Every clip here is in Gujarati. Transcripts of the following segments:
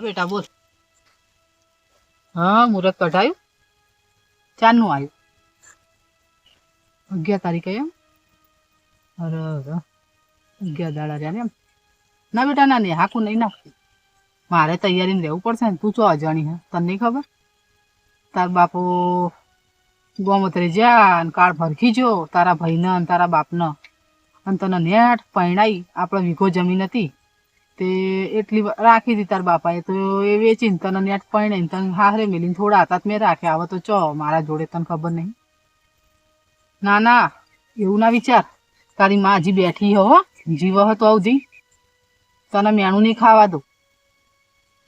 બેટા બોલ. હા મુહૂર્ત કઢાયું. ચારનું આવ્યું 11 તારીખે એમ. અરે 11 દાડા રહ્યા ને એમ. ના બેટા ના નહીં હાકું નહીં નાખતું. મારે તૈયારીમાં રહેવું પડશે ને. તું ચો અજાણી હે તને નહીં ખબર. તાર બાપો ગોમતરે જા ને કાળ ભરખી જો તારા ભાઈને અને તારા બાપને અને તને નેટ પરણાઈ આપણે વીઘો જમીન હતી તે એટલી રાખી હતી તાર બાપાએ તો એ વેચીને તને નેટ પરણાઈને તને હારે મેલીને થોડા હાથાત મેં રાખ્યા. હવે તો ચો મારા જોડે તને ખબર નહીં. ના ના એવું ના વિચાર. તારી માં હજી બેઠી હો જીવ હતો આવજી તને મેણું નહીં ખાવા દો.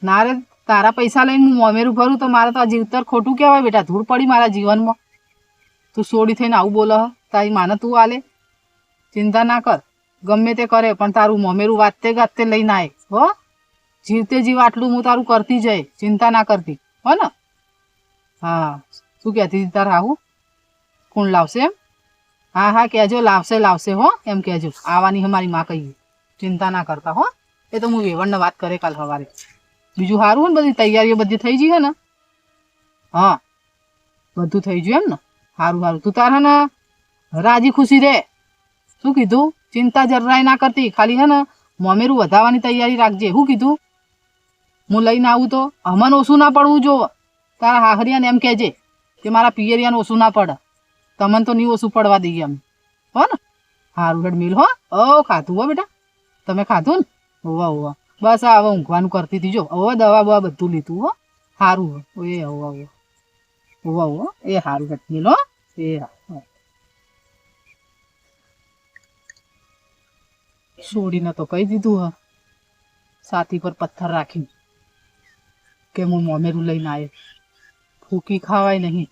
ના રે તારા પૈસા લઈને હું મોમેરું ભરું તો મારે તો આ જીવતર ખોટું કહેવાય બેટા. ધૂળ પડી મારા જીવનમાં. તું સોડી થઈને આવું બોલો તારી માને તું આલે. ચિંતા ના કર ગમે તે કરે પણ તારું મોમેરું વાતે ગાતે લઈને આય હો. જીવતે જીવ આટલું હું તારું કરતી જાય ચિંતા ના કરતી હો ને. હા શું કહેતી હતી તાર આવું કોણ લાવશે એમ. હા હા કહેજો લાવશે લાવશે હો એમ કહેજો. આવવાની અમારી માં કહીએ ચિંતા ના કરતા હો. એ તો હું વેવણને વાત કરે કાલ સવારે. બીજું સારું હોય ને બધી તૈયારીઓ બધી થઈ ગઈ હે ને. હા બધું થઈ ગયું એમ ને. સારું સારું તું તાર હે ને રાજી ખુશી રે. શું કીધું ચિંતા જરાય ના કરતી ખાલી હે ને મોમેરું વધારવાની તૈયારી રાખજે. શું કીધું હું લઈને આવું તો અમને ઓછું ના પડવું જો. તારા હાહરિયાને એમ કહેજે કે મારા પિયરિયાને ઓછું ના પડે. તમને તો નહીં ઓછું પડવા દઈએ અમે હો ને. સારું હેડ મિલ હો. ખાધું હો બેટા તમે ખાધું ને. હોવા હોવા બસ આ હવે ઊંઘવાનું કરતી હતી જો. હવે દવા બવા બધું લીધું હો. સારું હો એ હોવા હોવા હોવા હોવા એ સારું હેડ મિલ હો. એ છોડીને તો કહી દીધું હ છાતી પર પથ્થર રાખી કે હું મોમેરું લઈને આવ્યો. ફૂકી ખાવાય નહીં.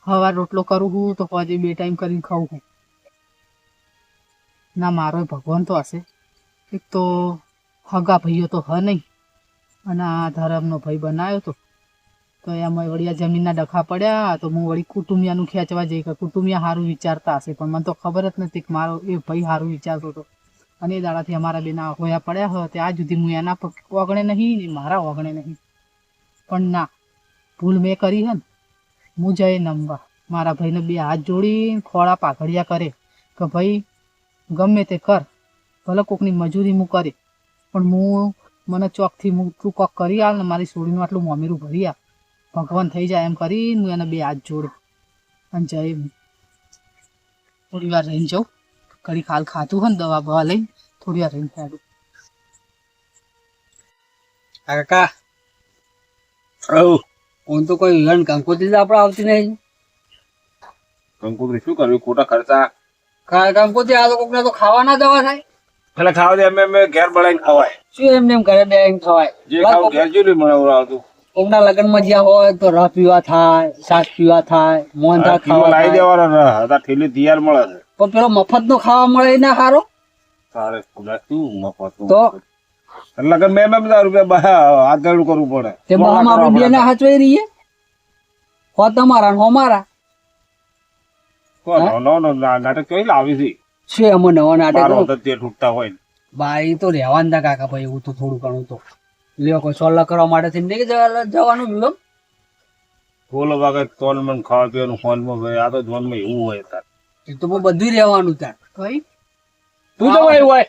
હવાર રોટલો કરું હું તો પછી 2 ટાઈમ કરીને ખાઉં હું. ના મારો ભગવાન તો હશે. એક તો હગા ભાઈઓ તો હ નહીં અને આ ધરમનો ભાઈ બનાવ્યો તો એમાં વળી આ જમીનના ડખા પડ્યા તો હું વળી કુટુંબિયાનું ખેંચવા જઈ કે કુટુંબિયા સારું વિચારતા હશે પણ મને તો ખબર જ નથી કે મારો એ ભાઈ સારું વિચારતો હતો. અને એ દાડાથી અમારા બેના હોયા પડ્યા હોય ત્યાં સુધી હું એના ઓગણે નહીં ને મારા ઓગણે નહીં. પણ ના ભૂલ મેં કરી હે ને. હું જઈ નમવા મારા ભાઈને 2 હાથ જોડીને ખોળા પાઘડિયા કરે કે ભાઈ ગમે તે કર ભલે કોકની મજૂરી હું કરે પણ હું મને ચોકથી હું તું કોક કરી આવ ને મારી સોડીનું આટલું મોમેરું ભરી આવ ભગવાન થઈ જાય એમ કરીને હું એને 2 હાથ જોડું અને જઈ થોડી વાર રહીને જાઉં. ઘડી ખાલ ખાતું હોય ને દવા બવા લઈને થોડી વાર રહીને ખાડું. કાકા હું તો કોઈ હિરણ કંકોત્રી આપણે આવતી નહીં. કંકોત્રી શું કર્યું ખોટા ખર્ચા. કંકોત્રી આ તો કોકને તો ખાવાના દવા થાય. પેલા ખાવા દે અમે ઘેર બનાવીને ખવાય. શું એમને એમ ઘરે બેહીને ખવાય. જે ખાવ ઘેર જેવું મળાવતું. કોકના લગ્નમાં જ્યાં હોય તો રસ પીવા થાય શાક પીવા થાય મોહનથાળ ખાવા લાવી દેવાના હતા ઠેલી તૈયાર મળે છે પણ પેલો મફત નો ખાવા મળે ના સારો. તારે ખુદા શું મફત તો લગન મેં રૂપિયા હાથ ગળું કરવું પડે. તે આપણે બે ના હાચવાઈ રહીએ હો તમારા હો મારા. નાટક કઈ લાવી છે શું એમાં નવા નાટક તે તૂટતા હોય ને બાઈ તો રહેવાનું તા કાકા ભાઈ. એવું તો થોડું ઘણું તો લ્યો કોઈ સોલ્લા કરવા માટે થઈને નહીં જવાનું વિલમ. બોલો વાગે તોલ મન ખાવા પીવાનું ફોનમાં ભાઈ આ તો જોનમાં એવું હોય તાર. એ તો બધું રહેવાનું તાર ભાઈ તું તો ભાઈ હોય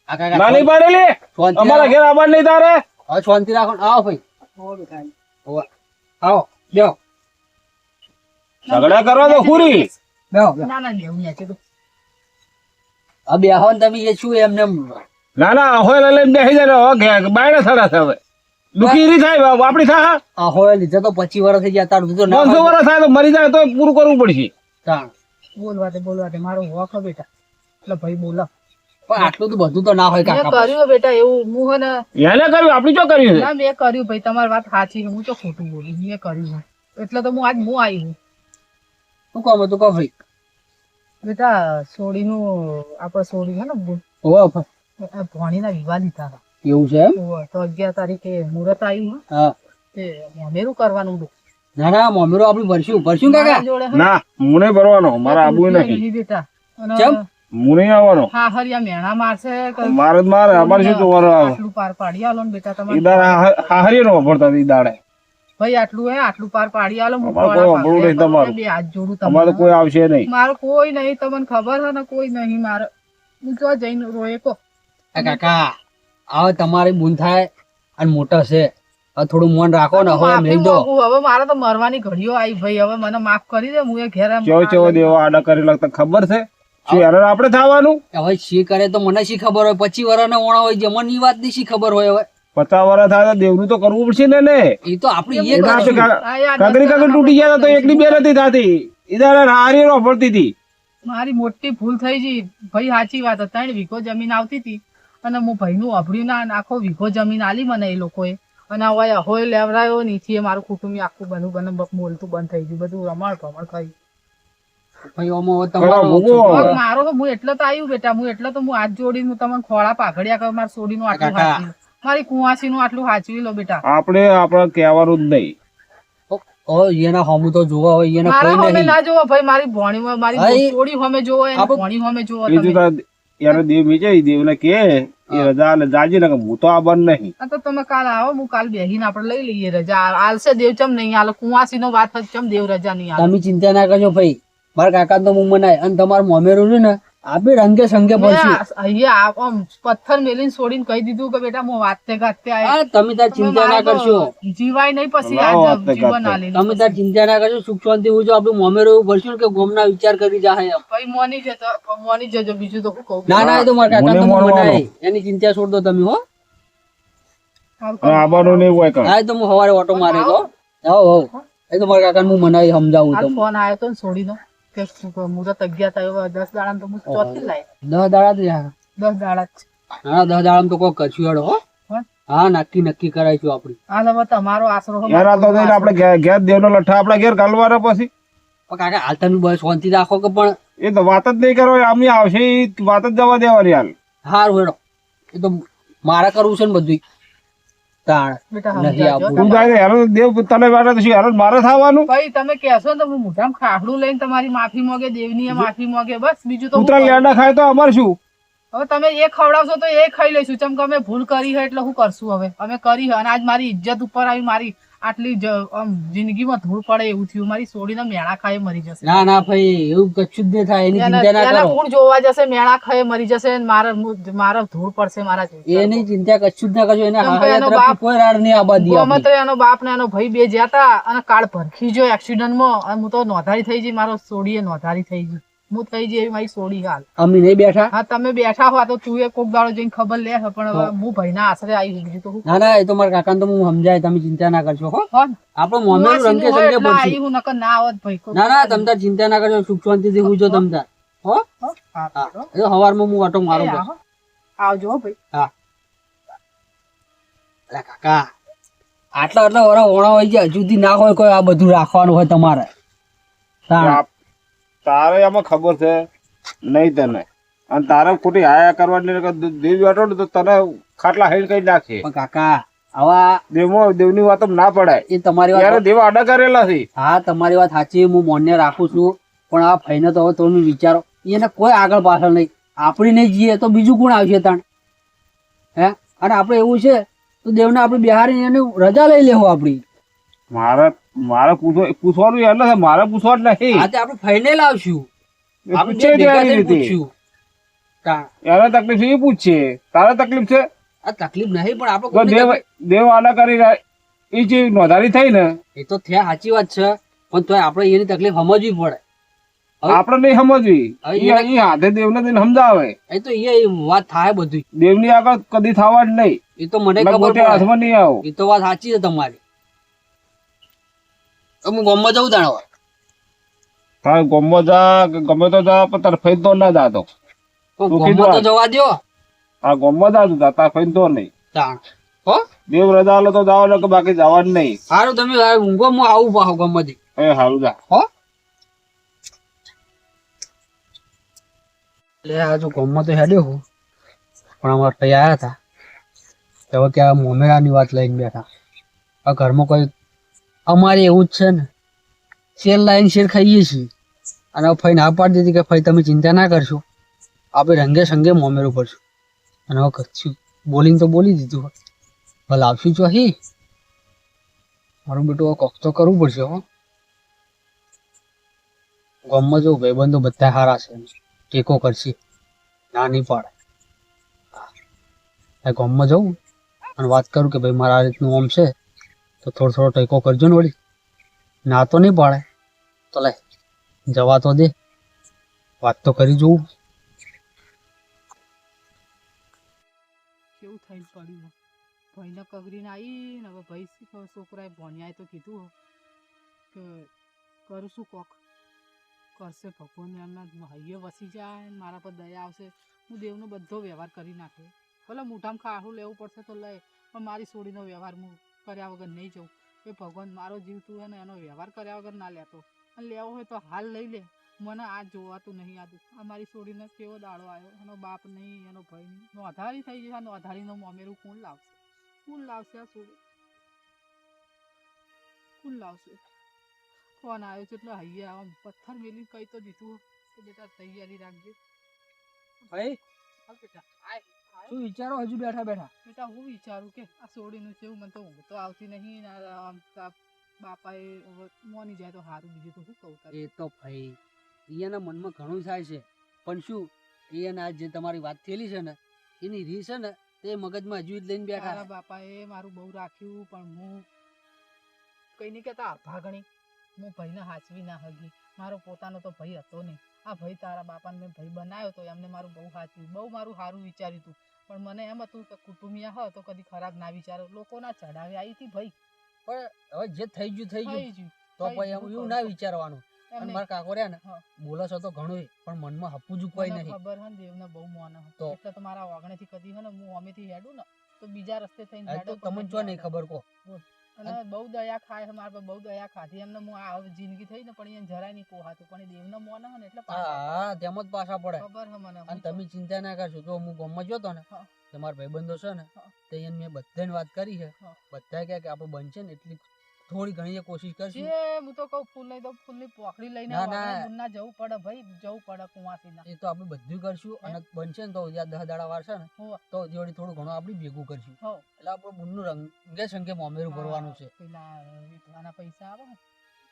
આ કાકા નાની પાડેલી અમારા ઘેર આબાદ નહીં તારે. હવે શાંતિ રાખો આવો ભાઈ આવો બેહો ઝઘડા કરવા તો પૂરી બેહો ના ના લેવું યાર છે તો આ બેહો ને તમે એ શું એમને ના ના હોય લઈને બેસી જાય બાયણે થડા છે હવે દુખી થાય આપડી થાય. આ હોય લીધે તો 25 વર્ષ થઈ ગયા તાર બીજો 500 વર્ષ થાય તો મરી જાય તો પૂરું કરવું પડશે. તાણ બોલવા દે મારો હોક બેટા એટલે ભાઈ બોલા. પણ આટલું તો બધું તો ના હોય મેં કાકા. કર્યું બેટા એવું હું હે ને એને કર્યું આપડી શું કર્યું ના મેં કર્યું ભાઈ તમારી વાત સાચી છે. હું તો ખોટું બોલું મેં કર્યું એટલે તો હું આવી હું. શું કહો તું કહો ભાઈ. બેટા સોડીનું આપણે સોડી હે ને ભણીના વિવાહ લીધા હતા. એવું છે એમ. તો 11 તારીખે મુહૂર્ત આવ્યું હા તે મોમેરું કરવાનું હતું. ના ના મમ્મીરો આપડે ભરશું કાકા. જોડે ના હું નહીં ભરવાનો મારા આબુ નહીં બેટા કેમ? હું નહીં આવવાનો હા હરિયા મેણા મારશે કે મારે જ મારે અમારે શું જોવાનું આવે આટલું પાર પાડી આલો ને બેટા ઈ તમારે દાડે હાહરીએ નો વાપરતા ઈ દાડે ભાઈ આટલું પાર પાડી આલો હું અમારે કોઈ વાપરવું નહીં તમારું. બે હાથ જોડું અમારે તો કોઈ આવશે નહીં મારો કોઈ નહીં તમને ખબર છે ને કોઈ નહીં મારે હું તો જઈને રોએ કો આ કાકા હવે તમારી ભૂલ થાય અને મોટા છે હવે થોડું મન રાખો ને હવે એમ લઈ દો હવે મારે તો મરવાની ઘડીઓ આવી ભાઈ હવે મને માફ કરી દે હું એ ઘેર આમ કેવો કેવો દેવો આડા કરી લગતા ખબર છે શું હેરાન આપણે થવાનું હવે શી કરે તો મને શી ખબર હોય 25 વર્ષના ઓણા હોય જમણની વાત ની શી ખબર હોય હવે 50 વર્ષ થાય તો દેવનું તો કરવું પડશે ને ને એ તો આપડી એ એ તો આપણે કરશું. કાગરી કાગરી તૂટી ગયા તો એકલી બે નથી થતી ઈ દાડે હારી વાપરતી હતી મારી મોટી ભૂલ થઈ ગઈ ભાઈ સાચી વાત હતી 3 વીઘો જમીન આવતી હતી અને હું ભાઈનું અભડ્યું ના અને આખો વીઘો જમીન આલી મને એ લોકોએ અને હવે હોય લેવરાયો નીથી મારું કુટુંબ આખું બનું બોલતું બંધ થઈ ગયું બધું રમણ ભમણ થઈ ભાઈ ઓમો હવે ખરા તમારો ભોગવો. હવે મારો તો હું એટલે તો આવ્યું બેટા હું એટલે તો હું હાથ જોડીને હું તમને ખોળા પાઘડ્યા કર મારા સોડીનું આટલું કાકા. હાચવી મારી કુંવાસીનું આટલું હાચવી લો બેટા આપણે કહેવાનું જ નહીં હવે એના હમું તો જોવા હોય એને મારા કોઈ હોમે નહીં ના જોવો ભાઈ મારી ભોણીમાં મારી ભાઈ, સોડી હોમે જોવો એને આપણે- ભોણી હોમે જોવો એ તમે તો યાર દેવ મીચે દેવને કે એ રજા ને જાજી ને હું તો આ બંધ નહીં આ તો તમે કાલ આવો હું કાલ બેહીને આપણે લઈ લઈએ રજા આલશે દેવ ચમ નહીં આલે કુંવાસી નો વાત જ ચમ દેવ રજા નહીં આલે તમે ચિંતા ના કરજો ભાઈ મારા કાકા તો હું મનાય અને તમારું મોમેરું છે ને આપે રંગે સંગે ભરશું મેં અહીંયા આમ પથ્થર મેલીને છોડીને કહી દીધું કે બેટા હું વાતે ગાતે આય હા તમે તાર ચિંતા ના કરશો જીવાય નહીં પછી લાવો આ વાતે જીવન ગાતે. આલે તમે તાર ચિંતા ના કરશો સુખ શાંતિ હું જો આપણું મોમેરું એવું ભરશું ને કે ગોમના વિચાર કરી જાય એમ. ભાઈ મોની જજો બીજું તો શું કહું ના ના એ તો મારા કાકા તો મને હું મોનવાનો. મનાય એની ચિંતા છોડ દો તમે હો સારું અને આવવાનું નહીં હોય કાંઈ. હા એ તો હું સવારે ઓટો મારે તો હવ એ તો મારા કાકા હું મનાઈ સમજાવું હાલ તમને ફોન આવ્યો તો ને છોડીનો કે મુહૂર્ત અગિયાર થયો 10 દાડા તો હું ચોથી લાય 10 દાડા જ રહ્યા. 10 દાડા જ. હા 10 દાડા તો કોઈ કરશું હેડો હો હો? હા નક્કી કરાઈશું આપડી હાલ હવે તમારો આશરો હો, યાર આ તો થઈને આપણે ઘેર દેવનો લઠ્ઠા આપણે ઘેર ઘાલવાના પછી પણ કાકા હાલ તમે બસ શાંતિ રાખો કે પણ એ તો વાત જ નહીં કરો આમ આવશે ઈ વાત જ જવા દેવાની હાલ હારું હેડો એ તો મારે કરવું છે ને બધું તાણ બેટા નથી સમજાવજો આપવું. તું તમે. થાય હેરાન દેવ તને વાળા તો શું હેરાન મારે થવાનું ભાઈ તમે કહેશો ને તો હું મોઢામાં ખાખડું લઈને તમારી માફી માંગે દેવની એ માફી માંગે બસ બીજું તો હું કૂતરા કરું? લેંડા ખાય તો અમારે શું હવે તમે એ ખવડાવશો તો એ ખાઈ લઈશું ચમ કે અમે ભૂલ કરી છે એટલે હું કરશું હવે અમે કરી છે અને આજ મારી ઇજ્જત ઉપર આવી મારી આટલી આમ જિંદગીમાં ધૂળ પડે એવું થયું મારી સોડીને મેણા ખાઈ મરી જશે ના ના ભાઈ એવું કશું જ નહીં થાય એની ચિંતા ના એના કરો ગુણ જોવા જશે મેણા ખાઈ મરી જશે અને મારા ધૂળ પડશે મારા જેવી. એની ચિંતા કશું જ ના કરજો એને કેમ કે હારા એનો તરફથી બાપ- કોઈ રાડ નહીં આબા દી ગમે આપણી. તો એનો બાપ ને એનો ભાઈ બે જ્યાં તા અને કાળ ભરખી ગયો એક્સિડન્ટમાં અને હું તો નોંધારી થઈ ગઈ મારો સોડીએ નોંધારી થઈ ગઈ હું થઈ ગઈ એવી મારી સોડી હાલ અમે નહીં બેઠા હા તમે બેઠા હો તો તું એ કોક દાડો જઈને ખબર લે છે, પણ હવે હું ભાઈના આશરે આવી બીજું તો હું ના ના એ તો મારા કાકાને તો હું સમજાય તમે ચિંતા ના કરશો હો હો ને? આપણો મોમેરું રંગે કુંવાસીનું હોય સંગે એટલે ભરશું આવી હું નકર ના આવત ભાઈ ના ના તમ તાર ચિંતા ના કરજો સુખ શાંતિથી હુંજો તમ તાર હો હો? હા, હા તો. એ તો સવારમાં હું ઓટો મારું એ બસ. આવો. આવજો હો ભાઈ હા અલા કાકા આટલા વરા ઓણા હોય છે હજુ સુધી ના હોય કોઈ આ બધું રાખવાનું હોય તમારે તાણ. તારે આમાં ખબર છે નહીં તને અને તારે ખોટી હાયા કરવાની દેવ બેઠો ને તો તને ખાટલા હેડ કઈ નાખે પણ કાકા આવા દેવની વાત ના પડાય એ તમારી યારે વાત દેવ આડા કરેલા છે હા તમારી વાત સાચી હું મોનને રાખું છું પણ આ ભાઈને તો હવે તમે વિચારો એને કોઈ આગળ પાછળ નહીં આપણે નહીં જઈએ તો બીજું કોણ આવશે તાણ હે અને આપણે એવું છે તો દેવને આપણે બિહારી એની રજા લઈ લેવું આપણી મારે પૂછવાનું યાર નથી મારે પૂછવા જ નહીં આજે આપણે ફાઈને લાવશું આપણે પૂછે બે ભેગા ત્યારે થઈને રીતે પૂછશું. તાણ. એને તકલીફ છે એ પૂછશે તારે તકલીફ છે આ તકલીફ નહીં પણ આપણે તો કોઈને દેવ દેવ આડા કરી રહ્યા એ જે નોંધારી થઈ ને એ તો થયા સાચી વાત છે પણ તોય આપણે એની તકલીફ સમજવી પડે હવે- આપણે નહીં સમજવી હવે એ હાથે દેવને જઈને સમજાવે એ તો એ વાત થાય બધી દેવની આગળ કદી થવા જ નહીં એ તો મને ખબર લગોટે પડે હાથમાં નહીં આવો એ તો વાત સાચી છે તમારી તો હું ગામમાં જવું જાણવા તારે ગમો જા કે ગમે તો જા પણ તારે ફઈ તો ના જાતો તો તું ગામમાં તો કીધું જવા દ્યો આ ગમો જા તું તારે ફઈ તો નહીં તાણ હો દેવ રજા આલે તો જવાનું કે બાકી જવાનું નહીં સારું તમે હવે ઊંઘો હું આવું પાછો ગામમાંથી એ હારું જા હો લે આ જો ગામમાં તો હેડ્યો હું પણ અમારે તઈ આવ્યા હતા તો હવે કે આ મોમેરાની વાત લઈને બેઠા આ ઘરમાં કોઈ અમારે એવું જ છે ને શેર લાઈન શેર ખાઈએ છીએ અને ફઈ ના પાડી દીધી કે ફઈ તમે ચિંતા ના કરશો આપણે રંગે સંગે મોમેરું પડશું અને હવે કચ્છું બોલીને તો બોલી દીધું હવે લાવશું જો હી મારું બેટું હવે કોક તો કરવું પડશે હો ગામમાં જો ભાઈબંધો બધા સારા છે ટેકો કરશે ના નહીં પાડે ગામમાં જવું અને વાત કરું કે ભાઈ મારા આ રીતનું ઓમ છે તો થોડો ટેકો કરજો ને વળી ના તો નહીં પાડે તો લે જવા તો દે વાત તો કરી જોઉં કેવું થઈ પડ્યું ભાઈને કગરીને આવી ને હવે ભાઈ છોકરાએ ભણ્યાએ તો કીધું કે કરું શું કોક કરશે ભગવાન એમના હૈયે વસી જાય ને મારા પર દયા આવશે હું દેવનો બધો વ્યવહાર કરી નાખે ભલે મોઢામાં ખાડું લેવું પડશે તો લે પણ મારી સોડીનો વ્યવહાર હું કર્યા વગર નહીં જઉં એ ભગવાન મારો જીવ તું હે ને એનો વ્યવહાર કર્યા વગર ના લેતો અને લેવો હોય તો હાલ લઈ લે મને આ જોવાતું નહીં આદું આ મારી સોડીને કેવો દાડો આવ્યો એનો બાપ નહીં એનો ભાઈ નહીં નોંધારી થઈ જશે નોંધારીનો મોમેરું કોણ લાવશે આ સોડી કોણ લાવશે ફોન આવ્યો છે એટલે હૈયા આમ પથ્થર મેલી કહી તો દીધું કે બેટા તૈયારી રાખજે ભાઈ હા બેટા આય શું વિચારો હજુ બેઠા બેઠા બેટા હું વિચારું કે આ સોડીનું છે મને તો ઊંઘ તો આવતી નહીં ને આમ બાપાએ મોની જાય તો સારું બીજું તો શું કહું તારે એ તો ભાઈ એના મનમાં ઘણું થાય છે પણ શું એના જે તમારી વાત થયેલી છે ને એની રી છે ને તે મગજમાં હજુ જ લઈને બેઠા તારા બાપાએ મારું બહુ રાખ્યું પણ હું કઈ નહીં કહેતા ભાગણી હું ભાઈને હાચવી ના હગી મારો પોતાનો તો ભાઈ હતો નહીં આ ભાઈ તારા બાપાને મેં ભાઈ બનાવ્યો તો એમને મારું બહુ હાચવ્યું બહુ મારું સારું વિચાર્યું હતું પણ મને એમ હતું કે કુટુંબિયા હોય તો કદી ખરાબ ના વિચારો લોકોના ચડાવે આવી હતી ભાઈ પણ હવે જે થઈ ગયું થઈ ગયું તો પછી એવું ના વિચારવાનું અને એમને મારા કાકો રહ્યા ને હા. બોલો છો તો ઘણું પણ મનમાં હપું ચૂકવાય મને નહીં ખબર હે ને દેવને બહુ મોન હે તો? એટલે તો મારા વાગણેથી કદી હે ને હું અમેથી હેડું ને તો બીજા રસ્તે થઈને આ તો હેડો તમને જો નહીં ખબર કહો અને બહુ દયા ખાય મારા પર બહુ દયા ખાધી એમને હું આ જિંદગી થઈ ને પણ એને જરાય નહીં પોહાતું પણ એ દેવને મોન હે ને એટલે પાછા હા તેમ જ પાછા પડે ખબર હે મને અને તમે ચિંતા ના કરશો જો હું ગામમાં ગયો તો ને હા. કે મારા ભાઈબંધો છે ને હા. તે એને મેં બધાને વાત કરી છે હા. બધા કહે કે આપણે બનશે ને એટલી થોડી ઘણી કોશિશ કરશું જે હું તો કહું ફૂલ નહીં તો ફૂલની પોખડી લઈને ના, ના. વાગણે બુનના જવું પડે ભાઈ જવું પડે કુવાસી ના એ તો આપણે બધું કરશું અને બનશે ને તો જ્યાં 10 દાડા વાર છે ને હોવે. તો જોડી થોડું ઘણું આપણે ભેગું કરશું હો એટલે આપણે બુનનું રંગે સંગે મોમેરું ભરવાનું છે પેલા વિધવાના પૈસા આવે ને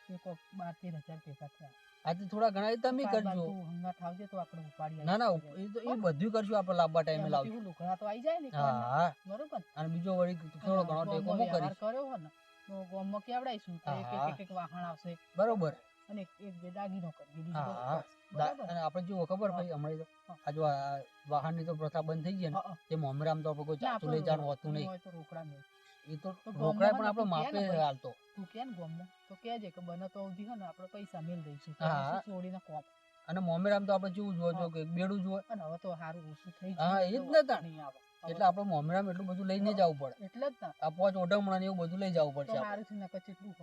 એ કોક 12-13 હજાર ભેગા થયા આજે થોડા ઘણા એ તમે બાર કરજો તું હમણાં ઠાવજે તો આપણે ઉપાડી ના ના આવીશું. એ તો એ બધું કરશું આપણે લાંબા ટાઈમે એમાંથી લાવશું હું લુગડા તો આઈ જાય ને હા હા બરોબર અને બીજો વળી થોડો ઘણો ટેકો હું કરીશ કર્યો હોય ને તો ગામમાં કેવડાઈશું તો હા. એક વાહણ આવશે બરોબર અને એક બે દાગીનો કરીએ બીજું તો હા. બસ. બરાબર? અને આપણે જો ખબર ભાઈ હમણાં તો આ જો આ વાહનની તો પ્રથા બંધ થઈ ગઈ ને હા, હા. તે મોમરામ તો આપણે કોઈ ના, ચાચું લઈ જવાનું હોતું નહીં હોય તો રોકડા નહીં. એ તો તો રોકડા પણ ગામમાં આપણે હોય ને તું માપે કે ને ભાઈ. હાલતો તું કે ને ગામમાં તો કહેજે કે બને તો અવધી હે ને આપણે પૈસા મેલ દઈશું તો હા. શું છોડીને કોમ અને મોમેરામ તો આપણે જેવું જોજો કે બેડું જોવે અને હવે તો સારું ઓછું થઈ હા, ગયું એ જ એટલે ને તાણ. વાંધો નહીં આવે. હવે એટલે આપણે મોમેરામ એટલું બધું લઈને જવું પડે એટલે જ ને આ પોચ ઓઢમણા ને એવું બધું લઈ જવું તો પડશે આપણે. સારું છે નકર કેટલું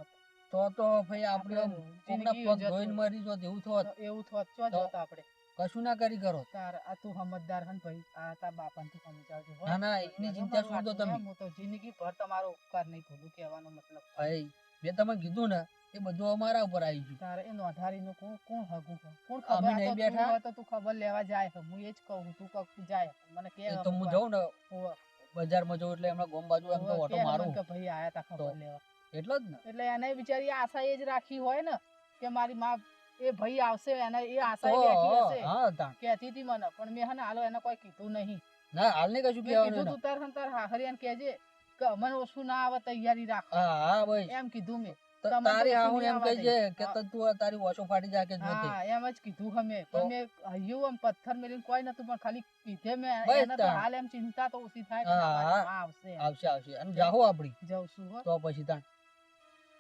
હોત તો ભાઈ આપણે આમ કોકના જિંદગી પગ જતું. ધોઈને મરી જોત એવું થોત તો એવું થોત ચો તો જતા આપણે કશું ના કરી કરો તાર આ તું સમજદાર હન ભાઈ આ તાર બાપાને તું સમજાવજો હો. ના ના એની ચિંતા છોડ દો તમે હું તો જિંદગી ભર તમારો ઉપકાર નહીં ભૂલું કહેવાનો મતલબ ભાઈ મેં તમને કીધું ને એ બધું અમારા ઉપર આવી ગયું તારે એ નોંધારીનું કોણ હગું છે? કોણ અમે ખબર આ નહીં તો તું બેઠા. હોય તો તું ખબર લેવા જાય છે. હું એ જ કહું તું કહું જાય મને કે એ તો હું જાઉં ને હોવે. બજારમાં જઉં એટલે એમના ગોમ બાજુ એમ તો હોવે, ઓટો કે મારું કે ભાઈ આયા તા ખબર તો. લેવા એટલો જ ને એટલે એને બિચારી આશા એ જ રાખી હોય ને કે મારી માં એ ભાઈ આવશે એને એ આશા તો રાખી હશે હા તાણ કહેતી હતી મને પણ મેં હે ને હાલો એને કોઈ કીધું નહીં ના હાલ નહીં કશું મેં કહેવાનું કીધું એને. તું તાર હન તાર હાહરિયાને કહેજે કે અમને ઓછું ના આવે તૈયારી રાખ હા હા ભાઈ એમ કીધું મેં તો તમને તો તારી ઓછું હાહુને નહીં એમ આવવા કહેજે દે. કે હા. તો તું તારી ઓછો ફાટી જાય કે જ નથી હા એમ જ કીધું અમે તો? પણ મેં હૈયું આમ પથ્થર મેલીને કોઈ નતું પણ ખાલી કીધે મેં બસ એને તો તાણ. હાલ એમ ચિંતા તો ઓછી થાય કે હા, મારી હા. માં આવશે એમ. આવશે આવશે અને જાહો આપડી જઉં છું હો તો પછી તાણ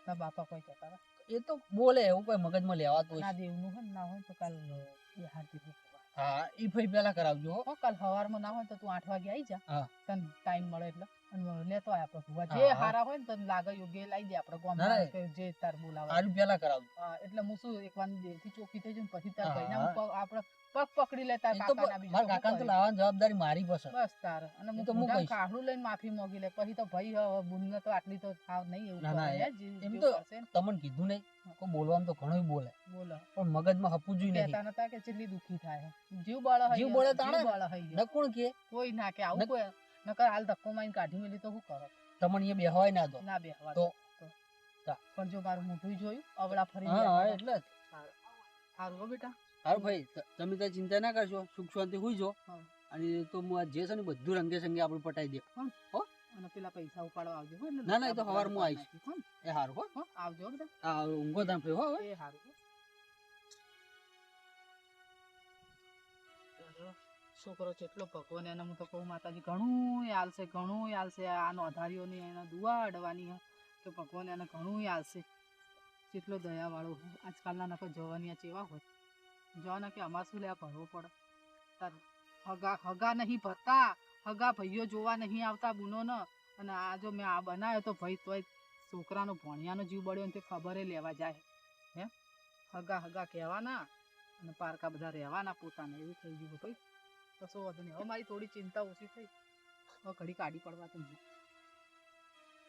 તારા બાપા કોઈ કહેતા હતા. એ તો બોલે એવું કોઈ મગજમાં લેવાતું હોય ના દેવનું હોય ને ના હોય તો કાલ એ હારતી ભૂખવા. હા ઈ ભાઈ પેલા કરાવજો હો. હો કાલ સવારમાં ના હોય તો તું 8 વાગે આવી જા હા. તને ટાઈમ મળે એટલે અને લેતો આય આપણે ભૂવા. હા, જે હા. હારા હોય ને તને લાગે યોગ્ય લાવી દે આપણે ના, ના. ગામમાં જે તાર બોલાવે આર્યું પેલા કરાવજો હા, એટલે હું શું એક વાર દેવથી ચોખ્ખી થઈ જઉં ને પછી તાર હા, ભાઈને હા. હું આપણે પગ પકડી લેતા એ તો કાકાના બીજું મારા શું કાકાને તો કરીએ? લાવવાની જવાબદારી મારી પાસે. બસ તાર અને એ હું તો હું મોઢામાં કહીશ. કાઢું લઈને માફી માંગી લે પછી તો ભાઈ હવે બુનને તો આટલી તો થાવ નહીં એવું ના, ના, કરે એમ જીવ તો કરશે ને. તમને કીધું નહીં, કોઈ બોલવાનું તો ઘણું બોલે, બોલો પણ મગજમાં હપવું જોઈએ નહીં. કહેતા નતા કે કેટલી દુખી થાય જીવ બળ હૈ જીવ બળે તાણે ને. બળ હૈ ન કોણ કે કોઈ ના કે આવું ન- કોઈ નકર હાલ ધક્કો મારીને કાઢી મેલી તો શું કરો તમને એ બેહવાય ના દો. ના બેહવા તો તો. તા. પણ જો મારું મોઢું જોયું અવળા ફરી હા એટલે જ. સારું હો બેટા સારું ભાઈ, તમે તો ચિંતા ના કરશો, સુખ શાંતિ હુઈ જો. હા. અને તો હું આ જે છે ને બધું રંગે સંગે આપણે પટાઈ દે. હો અને પેલા પૈસા ઉપાડવા આવજો હો એટલે ના, ના, એ તો સવારમાં હું આવીશ. હો ને? એ સારું હો. હો આવજો હો બેટા આ ઊંઘો તમે હો હવે. એ સારું હો. છોકરો જેટલો ભગવાન એને હું તો કહું માતાજી ઘણું આલશે ઘણું આલશે આનો અધારીઓની એના દુઆ અડવાની હે કે ભગવાન એને ઘણું આલશે જેટલો દયાવાળો હોય આજકાલના નકર જવાની ચેવા હોય જવાના કે અમારે શું લે ભરવો પડે તાર હગા હગા નહીં ભરતા હગા ભાઈઓ જોવા નહીં આવતા બુનો ને અને આ જો મેં આ બનાવ્યો તો ભાઈ તોય છોકરાનો ભણિયાનો જીવ બળ્યો ને તે ખબરે લેવા જાય હે હગા હગા કહેવાના અને પારકા બધા રહેવાના પોતાને એવું થઈ ગયું ભાઈ કશો વધુ નહીં હવે મારી થોડી ચિંતા ઓછી થઈ હવે ઘડી કાઢી પડવા તો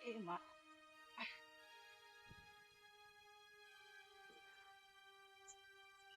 એ માં